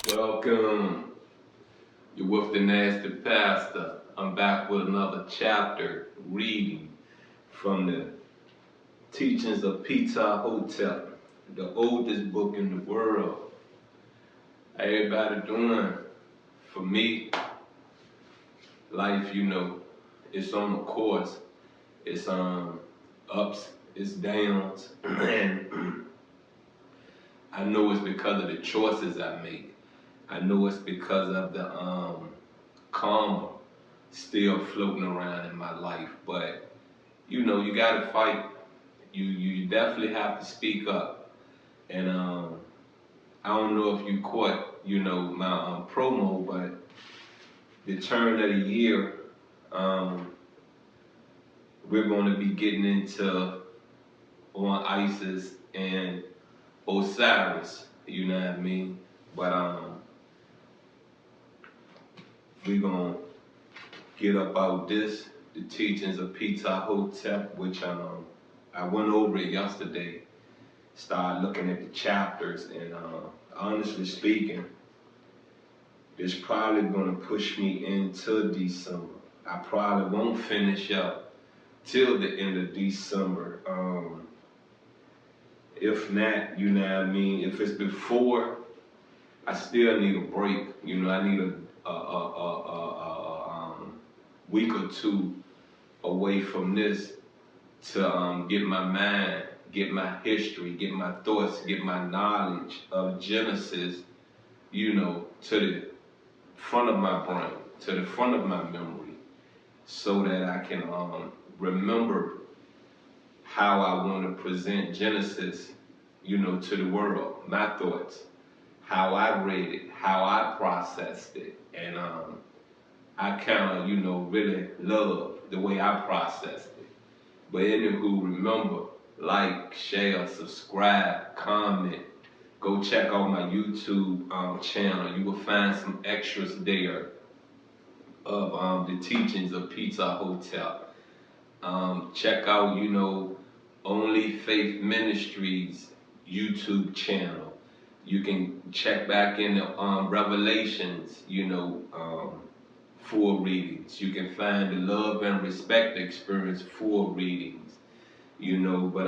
Welcome. You're with the Nasty Pastor. I'm back with another chapter reading from the Teachings of Peter Hotep, the oldest book in the world. How everybody doing? For me, life, it's on a course. It's ups, it's downs, and I know it's because of the choices I make. I know it's because of the karma still floating around in my life. But you gotta fight. You definitely have to speak up. And I don't know if you caught my promo, but the turn of the year, um, we're going to be getting into on Isis and Osiris. You know what I mean? But we're gonna get about this, the teachings of Peter Hotep, which I went over it yesterday. Started looking at the chapters, and honestly speaking, it's probably gonna push me into December. I probably won't finish up till the end of December. If not, you know what I mean. If it's before, I still need a break. I need a week or two away from this to get my mind, get my history, get my thoughts, get my knowledge of Genesis, to the front of my brain, to the front of my memory, so that I can remember how I want to present Genesis, to the world, my thoughts, how I read it, how I processed it, and I kind of, really love the way I processed it. But anywho, remember, like, share, subscribe, comment. Go check out my YouTube channel. You will find some extras there of the teachings of Peter Hotep. Check out, Only Faith Ministries YouTube channel. You can check back in the Revelations, full readings. You can find the Love and Respect Experience full readings, but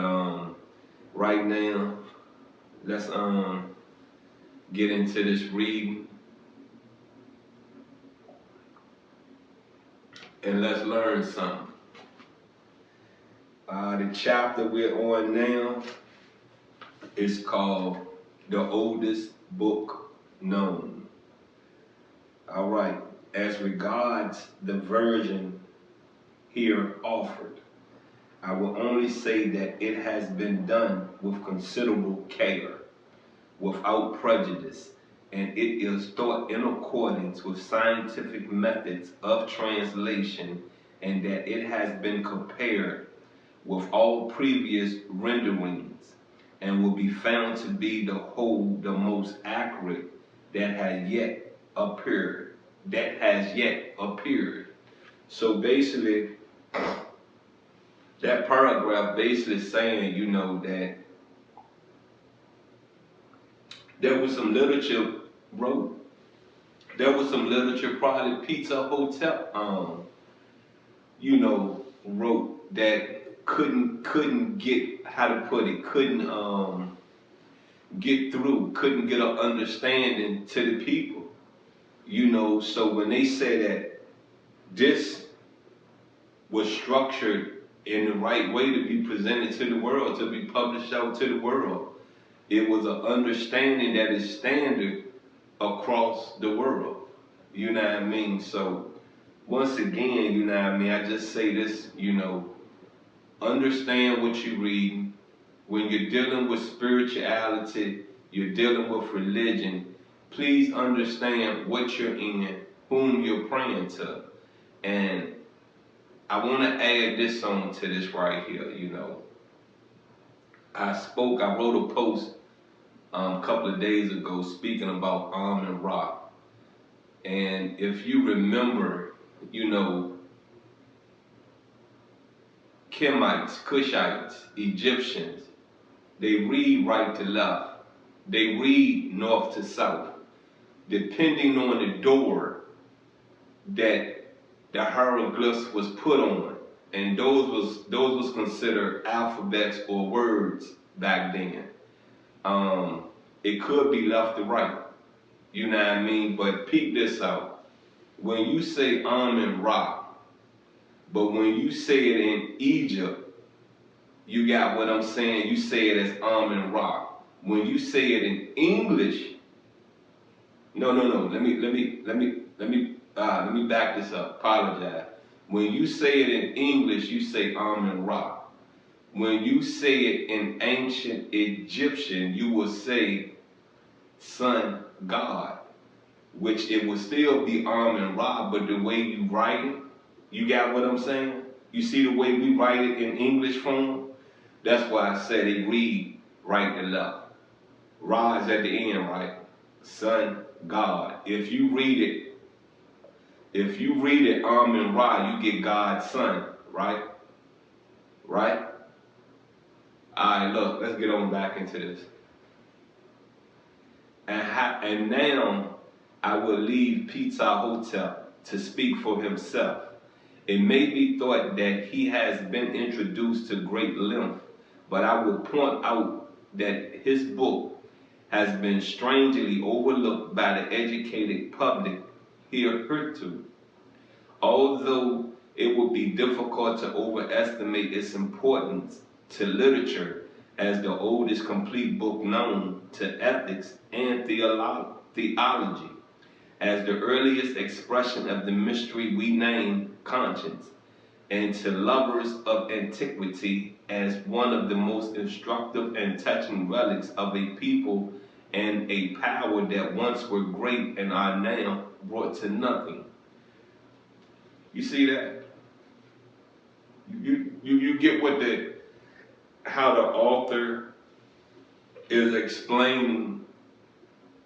right now, let's get into this reading and let's learn something. The chapter we're on now is called The Oldest Book Known. All right, as regards the version here offered, I will only say that it has been done with considerable care, without prejudice, and it is thought in accordance with scientific methods of translation, and that it has been compared with all previous renderings, and will be found to be the whole the most accurate that has yet appeared. So basically, that paragraph basically saying, that there was some literature wrote. There was some literature probably Peter Hotep, wrote that couldn't get, how to put it, couldn't get through, couldn't get an understanding to the people. So when they say that this was structured in the right way to be presented to the world, to be published out to the world, it was an understanding that is standard across the world. You know what I mean? So once again, you know what I mean, I just say this, understand what you're reading. When you're dealing with spirituality, you're dealing with religion, please understand what you're in, whom you're praying to. And I want to add this on to this right here, I wrote a post a couple of days ago speaking about Amun-Ra. And if you remember, Kemites, Cushites, Egyptians, they read right to left. They read north to south. depending on the door that the hieroglyphs was put on. And those was considered alphabets or words back then. It could be left to right. You know what I mean? But peep this out. When you say Amen Ra, but when you say it in Egypt, you got what I'm saying? You say it as Amen Ra. When you say it in English, no. Let me back this up. Apologize. When you say it in English, you say Amen Ra. When you say it in ancient Egyptian, you will say Sun God, which it will still be Amen Ra, but the way you write it, you got what I'm saying? You see the way we write it in English form? That's why I said it read right and left. Ra is at the end, right? Sun God. If you read it Amen Ra, you get God's Son, right? Right? Alright, look, let's get on back into this. And now I will leave Ptah to speak for himself. It may be thought that he has been introduced to great length, but I will point out that his book has been strangely overlooked by the educated public hitherto. Although it would be difficult to overestimate its importance to literature as the oldest complete book known to ethics and theology, as the earliest expression of the mystery we name conscience, and to lovers of antiquity as one of the most instructive and touching relics of a people and a power that once were great and are now brought to nothing. You see that? You get how the author is explaining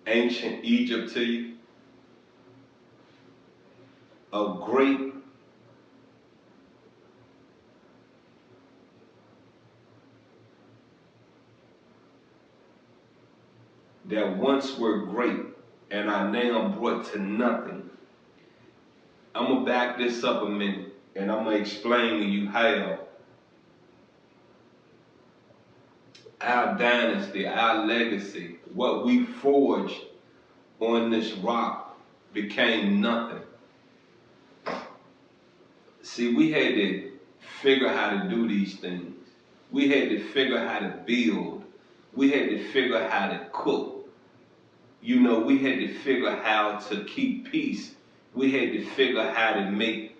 ancient Egypt to you? A great that once were great and are now brought to nothing. I'm going to back this up a minute and I'm going to explain to you how our dynasty, our legacy, what we forged on this rock became nothing. See, we had to figure how to do these things. We had to figure how to build. We had to figure how to cook. You know, we had to figure how to keep peace. We had to figure how to make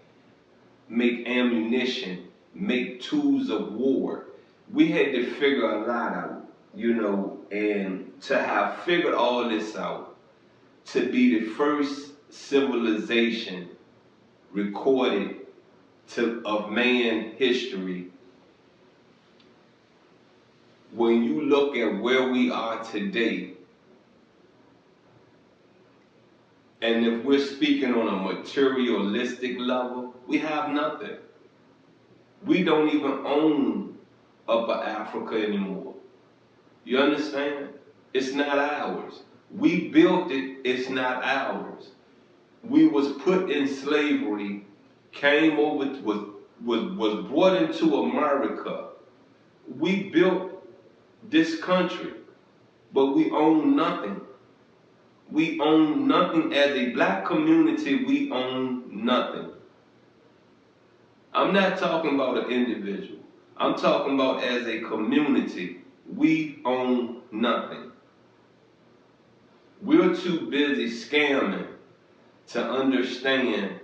ammunition, make tools of war. We had to figure a lot out, you know, and to have figured all this out, to be the first civilization recorded of man history. When you look at where we are today, and if we're speaking on a materialistic level, we have nothing. We don't even own Upper Africa anymore. You understand? It's not ours. We built it, it's not ours. We was put in slavery, came over, was brought into America. We built this country, but we own nothing. We own nothing. As a black community, we own nothing. I'm not talking about an individual. I'm talking about as a community, we own nothing. We're too busy scamming to understand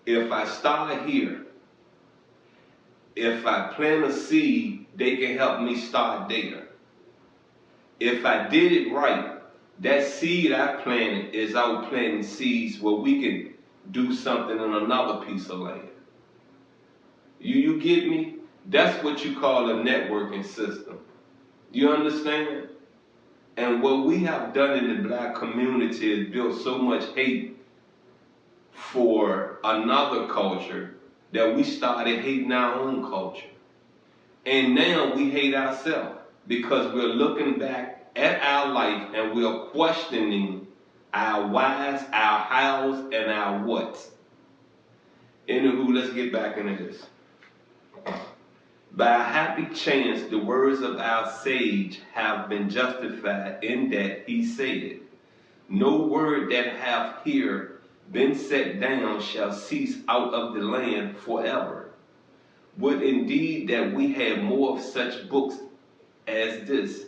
if I start here, if I plant a seed, they can help me start there. If I did it right, that seed I planted is out planting seeds where we can do something in another piece of land. You get me? That's what you call a networking system. You understand? And what we have done in the black community is built so much hate for another culture that we started hating our own culture. And now we hate ourselves because we're looking back at our life and we're questioning our whys, our hows, and our whats. Anywho, let's get back into this. By a happy chance, the words of our sage have been justified in that he said, no word that hath here been set down shall cease out of the land forever. Would indeed that we had more of such books as this,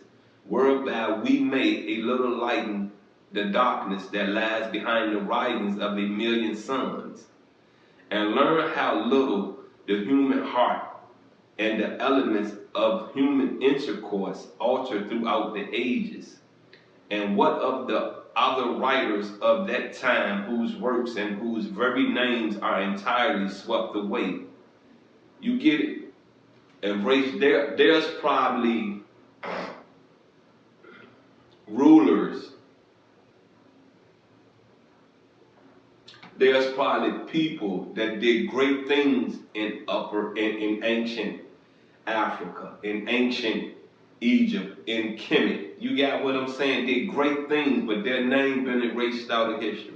whereby we may a little lighten the darkness that lies behind the writings of a million suns, and learn how little the human heart and the elements of human intercourse alter throughout the ages, and what of the other writers of that time whose works and whose very names are entirely swept away. You get it? Embrace. There's probably rulers. There's probably people that did great things in ancient Africa, in ancient Egypt, in Kemet. You got what I'm saying? Did great things, but their name been erased out of history.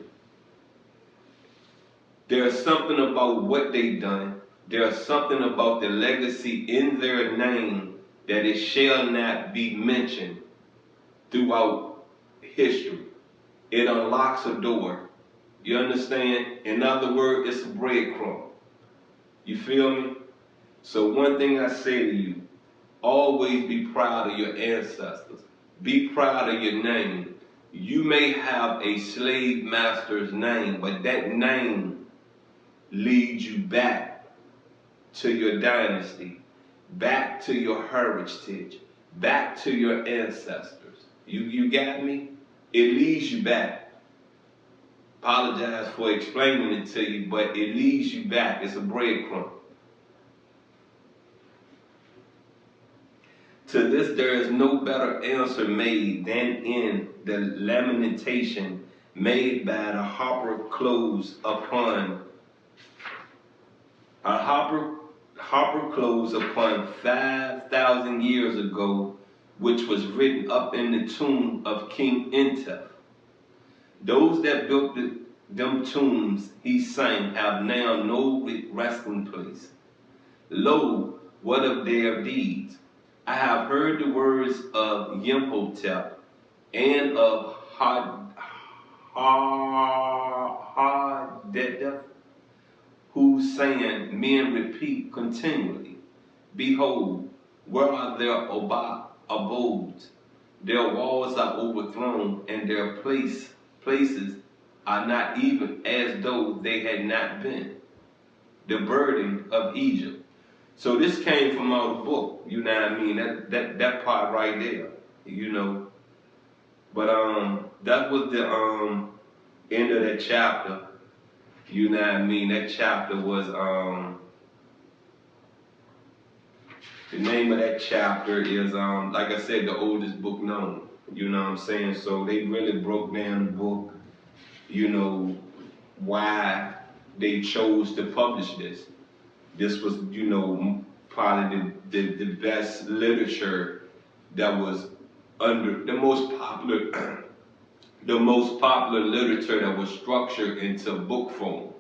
There's something about what they done. There's something about the legacy in their name that it shall not be mentioned throughout history. It unlocks a door. You understand? In other words, it's a breadcrumb. You feel me? So one thing I say to you, always be proud of your ancestors. Be proud of your name. You may have a slave master's name, but that name leads you back to your dynasty, back to your heritage, back to your ancestors. You got me? It leads you back. Apologize for explaining it to you, but it leads you back. It's a breadcrumb. To this there is no better answer made than in the lamentation made by the harper close upon 5,000 years ago, which was written up in the tomb of King Intef. Those that built them tombs, he sang, have now no resting place. Lo, what of their deeds? I have heard the words of Yemhotep and of Hardedef, who saying, men repeat continually, behold, where are their abodes? Their walls are overthrown, and their places are not even as though they had not been. The burden of Egypt. So this came from our book, you know what I mean? That part right there, you know. But that was the end of that chapter. You know what I mean? That chapter was the name of that chapter is like I said, the oldest book known. You know what I'm saying? So they really broke down the book, you know, why they chose to publish this. This was, you know, probably the best literature that was under the most popular literature that was structured into book form.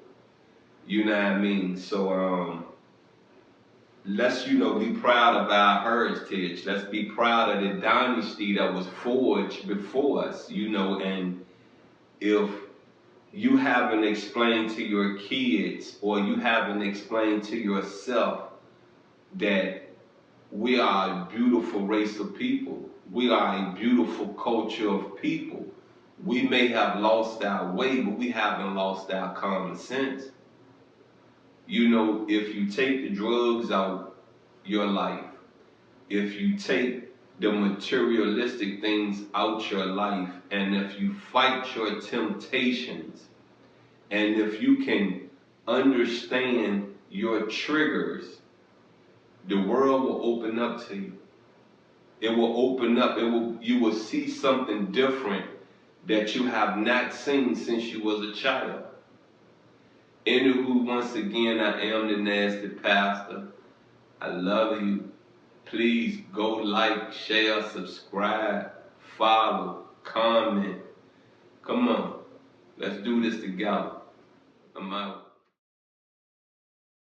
You know what I mean? So let's, you know, be proud of our heritage. Let's be proud of the dynasty that was forged before us, you know. And if you haven't explained to your kids, or you haven't explained to yourself that we are a beautiful race of people, we are a beautiful culture of people, we may have lost our way, but we haven't lost our common sense. You know, if you take the drugs out your life, if you take the materialistic things out your life, and if you fight your temptations, and if you can understand your triggers, the world will open up to you. It will open up. You will see something different that you have not seen since you was a child. Anywho, once again, I am the Nasty Pastor. I love you. Please go like, share, subscribe, follow, comment. Come on. Let's do this together. I'm out.